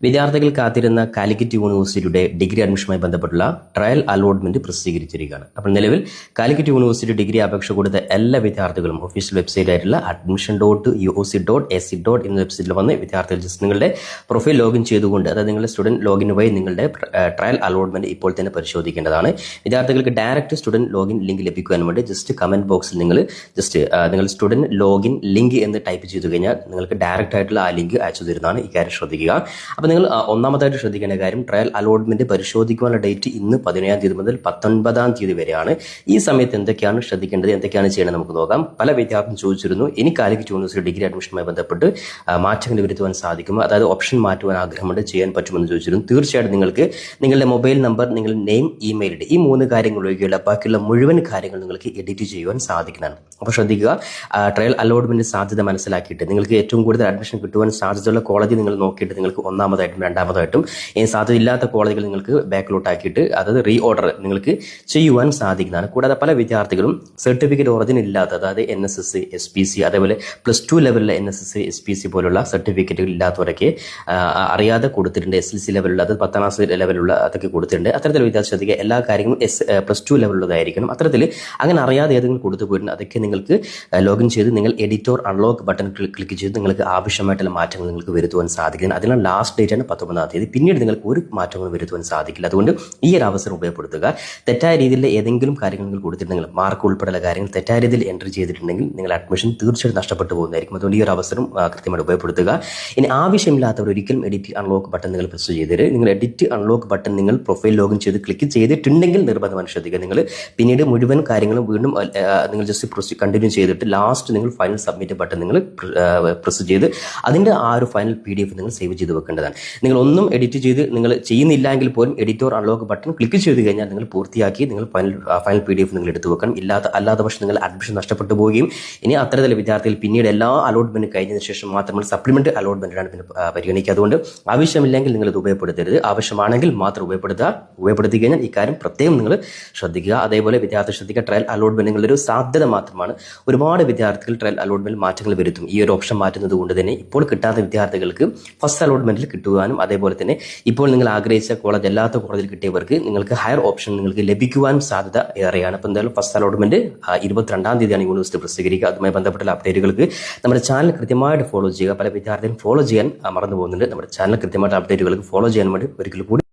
വിദ്യാർത്ഥികൾ കാത്തിരുന്ന കാലിക്കറ്റ് യൂണിവേഴ്സിറ്റിയുടെ ഡിഗ്രി അഡ്മിഷനുമായി ബന്ധപ്പെട്ടുള്ള ട്രയൽ അലോട്ട്മെന്റ് പ്രസിദ്ധീകരിച്ചിരിക്കുകയാണ്. അപ്പോൾ നിലവിൽ കാലിക്കറ്റ് യൂണിവേഴ്സിറ്റി ഡിഗ്രി അപേക്ഷ കൊടുത്ത എല്ലാ വിദ്യാർത്ഥികളും ഒഫീഷ്യൽ വെബ്സൈറ്റ് ആയിട്ടുള്ള admission.uoc.ac. എന്ന വെബ്സൈറ്റിൽ വന്ന് വിദ്യാർത്ഥികൾ ജസ്റ്റ് നിങ്ങളുടെ പ്രൊഫൈൽ ലോഗിൻ ചെയ്തുകൊണ്ട്, അതായത് നിങ്ങളുടെ സ്റ്റുഡന്റ് ലോഗിൻ വഴി നിങ്ങളുടെ ട്രയൽ അലോട്ട്മെന്റ് ഇപ്പോൾ തന്നെ പരിശോധിക്കേണ്ടതാണ്. വിദ്യാർത്ഥികൾക്ക് ഡയറക്റ്റ് സ്റ്റുഡന്റ് ലോഗിൻ ലിങ്ക് ലഭിക്കുവാൻ വേണ്ടി ജസ്റ്റ് കമന്റ് ബോക്സിൽ നിങ്ങൾ സ്റ്റുഡന്റ് ലോഗിൻ ലിങ്ക് എന്ന് ടൈപ്പ് ചെയ്തു കഴിഞ്ഞാൽ നിങ്ങൾക്ക് ഡയറക്റ്റ് ആയിട്ടുള്ള ആ ലിങ്ക് അയച്ചു തരുന്നതാണ്. ഇക്കാര്യം ശ്രദ്ധിക്കുക. അപ്പോൾ നിങ്ങൾ ഒന്നാമതായിട്ട് ശ്രദ്ധിക്കേണ്ട കാര്യം, ട്രയൽ അലോട്ട്മെന്റ് പരിശോധിക്കാനുള്ള ഡേറ്റ് ഇന്ന് 17-ാം തീയതി മുതൽ 19-ാം തീയതി വരെയാണ്. ഈ സമയത്ത് എന്തൊക്കെയാണ് ശ്രദ്ധിക്കേണ്ടത്, എന്തൊക്കെയാണ് ചെയ്യേണ്ടത് നമുക്ക് നോക്കാം. പല വിദ്യാർത്ഥികളും ചോദിച്ചിരുന്നു, ഇനി കാലിക്കറ്റ് യൂണിവേഴ്സിറ്റി ഡിഗ്രി അഡ്മിഷനുമായി ബന്ധപ്പെട്ട് മാറ്റങ്ങൾ വരുത്തുവാൻ സാധിക്കുമോ, അതായത് ഓപ്ഷൻ മാറ്റുവാൻ ആഗ്രഹമുണ്ട്, ചെയ്യാൻ പറ്റുമെന്ന് ചോദിച്ചിരുന്നു. തീർച്ചയായിട്ടും നിങ്ങൾക്ക് നിങ്ങളുടെ മൊബൈൽ നമ്പർ, നിങ്ങളുടെ നെയിം, ഇമെയിൽ ഐഡി, ഈ 3 കാര്യങ്ങൾ ഒഴികെയുള്ള ബാക്കിയുള്ള മുഴുവൻ കാര്യങ്ങൾ നിങ്ങൾക്ക് എഡിറ്റ് ചെയ്യുവാൻ സാധിക്കുന്നതാണ്. അപ്പോൾ ശ്രദ്ധിക്കുക, ട്രയൽ അലോട്ട്മെന്റ് സാധ്യത മനസ്സിലാക്കിയിട്ട് നിങ്ങൾക്ക് ഏറ്റവും കൂടുതൽ അഡ്മിഷൻ കിട്ടുവാൻ സാധ്യതയുള്ള കോളേജ് നിങ്ങൾ നോക്കിയിട്ട് നിങ്ങൾക്ക് ഒന്നാമതായിട്ടും രണ്ടാമതായിട്ടും സാധ്യതയില്ലാത്ത കോളേജുകൾ നിങ്ങൾക്ക് ബാക്കിലോട്ട് ആക്കിയിട്ട് അതായത് റീ ഓർഡർ നിങ്ങൾക്ക് ചെയ്യുവാൻ സാധിക്കുന്നതാണ്. കൂടാതെ പല വിദ്യാർത്ഥികളും സർട്ടിഫിക്കറ്റ് ഒറിജിനൽ ഇല്ലാത്ത, അതായത് NSS, SPC, അതേപോലെ +2 ലെവലിലെ NSS, SPC പോലുള്ള സർട്ടിഫിക്കറ്റുകൾ ഇല്ലാത്തവരൊക്കെ അറിയാതെ കൊടുത്തിട്ടുണ്ട്. SLC ലെവലുള്ള, അത് 10ാം ക്ലാസ് ലെവലുള്ള അതൊക്കെ കൊടുത്തിട്ടുണ്ട്. അത്തരത്തിൽ വിദ്യാർത്ഥി ശ്രദ്ധിക്കുക, എല്ലാ കാര്യങ്ങളും +2 ലെവലുള്ളതായിരിക്കണം. അത്തരത്തിൽ അങ്ങനെ അറിയാതെ ഏതെങ്കിലും കൊടുത്തു പോയിട്ടുണ്ട്, അതൊക്കെ നിങ്ങൾക്ക് ലോഗിൻ ചെയ്ത് നിങ്ങൾ എഡിറ്റോർ അൺലോക്ക് ബട്ടൺ ക്ലിക്ക് ചെയ്ത് നിങ്ങൾക്ക് ആവശ്യമായിട്ടുള്ള മാറ്റങ്ങൾ നിങ്ങൾക്ക് വരുത്തുവാൻ സാധിക്കും. അതിനാൽ ലാസ്റ്റ് ഡേറ്റ് ആണ് 19-ാം തീയതി. പിന്നീട് നിങ്ങൾക്ക് ഒരു മാറ്റങ്ങളും വരുത്തുവാൻ സാധിക്കില്ല. അതുകൊണ്ട് ഈ ഒരു അവസരം ഉപയോഗപ്പെടുത്തുക. തെറ്റായ രീതിയിൽ ഏതെങ്കിലും കാര്യങ്ങൾ നിങ്ങൾ കൊടുത്തിട്ടുണ്ടെങ്കിൽ, മാർക്ക് ഉൾപ്പെടെയുള്ള കാര്യങ്ങൾ തെറ്റായ രീതിയിൽ എൻട്രി ചെയ്തിട്ടുണ്ടെങ്കിൽ നിങ്ങൾ അഡ്മിഷൻ തീർച്ചയായിട്ടും നഷ്ടപ്പെട്ടു പോകുന്നതായിരിക്കും. അതുകൊണ്ട് ഈ ഒരു അവസരം കൃത്യമായിട്ട് ഉപയോഗപ്പെടുത്തുക. ഇനി ആവശ്യമില്ലാത്തവർ ഒരിക്കലും എഡിറ്റ് അൺലോക്ക് ബട്ടൺ നിങ്ങൾ പ്രസ് ചെയ്തത്, നിങ്ങൾ എഡിറ്റ് അൺലോക്ക് ബട്ടൺ നിങ്ങൾ പ്രൊഫൈൽ ലോഗിൻ ചെയ്ത് ക്ലിക്ക് ചെയ്തിട്ടുണ്ടെങ്കിൽ നിർബന്ധമായി ശ്രദ്ധിക്കുക. നിങ്ങൾ പിന്നീട് മുഴുവൻ കാര്യങ്ങളും വീണ്ടും നിങ്ങൾ ജസ്റ്റ് കണ്ടിന്യൂ ചെയ്തിട്ട് ലാസ്റ്റ് നിങ്ങൾ ഫൈനൽ സബ്മിറ്റ് ബട്ടൺ നിങ്ങൾ പ്രസ് ചെയ്ത് അതിന്റെ ആ ഒരു ഫൈനൽ PDF നിങ്ങൾ സേവ് ചെയ്ത് വെക്കേണ്ടതാണ്. നിങ്ങൾ ഒന്നും എഡിറ്റ് ചെയ്ത് നിങ്ങൾ ചെയ്യുന്നില്ലെങ്കിൽ പോലും എഡിറ്റോർ അൺലോക്ക് ബട്ടൺ ക്ലിക്ക് ചെയ്ത് കഴിഞ്ഞാൽ നിങ്ങൾ പൂർത്തിയാക്കി നിങ്ങൾ ഫൈനൽ PDF നിങ്ങൾ എടുത്തു വെക്കണം. അല്ലാത്ത പക്ഷം നിങ്ങൾ അഡ്മിഷൻ നഷ്ടപ്പെട്ടു പോവുകയും ഇനി അത്തരത്തിലുള്ള വിദ്യാർത്ഥികൾ പിന്നീട് എല്ലാ അലോട്ട്മെന്റ് കഴിഞ്ഞതിന് ശേഷം മാത്രമേ സപ്ലിമെന്റ് അലോട്ട്മെന്റാണ് പിന്നെ പരിഗണിക്കുക. അതുകൊണ്ട് ആവശ്യമില്ലെങ്കിൽ നിങ്ങൾ ഇത് ഉപയോഗപ്പെടുത്തരുത്. ആവശ്യമാണെങ്കിൽ മാത്രം ഉപയോഗപ്പെടുത്തി കഴിഞ്ഞാൽ ഈ കാര്യം പ്രത്യേകം നിങ്ങൾ ശ്രദ്ധിക്കുക. അതേപോലെ വിദ്യാർത്ഥി ശ്രദ്ധിക്കുക, ട്രയൽ അലോട്ട്മെന്റ് ഒരു സാധ്യത മാത്രമാണ്. ഒരുപാട് വിദ്യാർത്ഥികൾ ട്രയൽ അലോട്ട്മെന്റ് മാറ്റങ്ങൾ വരുത്തും. ഈ ഒരു ഓപ്ഷൻ മാറ്റുന്നത് കൊണ്ട് തന്നെ ഇപ്പോൾ കിട്ടാത്ത വിദ്യാർത്ഥികൾക്ക് ഫസ്റ്റ് അലോട്ട്മെന്റിൽ കിട്ടുവാനും, അതേപോലെ തന്നെ ഇപ്പോൾ നിങ്ങൾ ആഗ്രഹിച്ച കോളേജ് അല്ലാത്ത കോളേജിൽ കിട്ടിയവർക്ക് നിങ്ങൾക്ക് ഹയർ ഓപ്ഷൻ നിങ്ങൾക്ക് ലഭിക്കുവാനും സാധ്യത ഏറെയാണ്. അപ്പോൾ എന്തായാലും ഫസ്റ്റ് അലോട്ട്മെന്റ് 22-ാം തീയതിയാണ് യൂണിവേഴ്സിറ്റി പ്രസിദ്ധീകരിക്കുക. അതുമായി ബന്ധപ്പെട്ട അപ്ഡേറ്റുകൾക്ക് നമ്മുടെ ചാനൽ കൃത്യമായിട്ട് ഫോളോ ചെയ്യുക. പല വിദ്യാർത്ഥികളും ഫോളോ ചെയ്യാൻ മറന്നു പോകുന്നുണ്ട്. നമ്മുടെ ചാനൽ കൃത്യമായിട്ട് അപ്ഡേറ്റുകൾക്ക് ഫോളോ ചെയ്യാൻ വേണ്ടി ഒരിക്കൽ കൂടി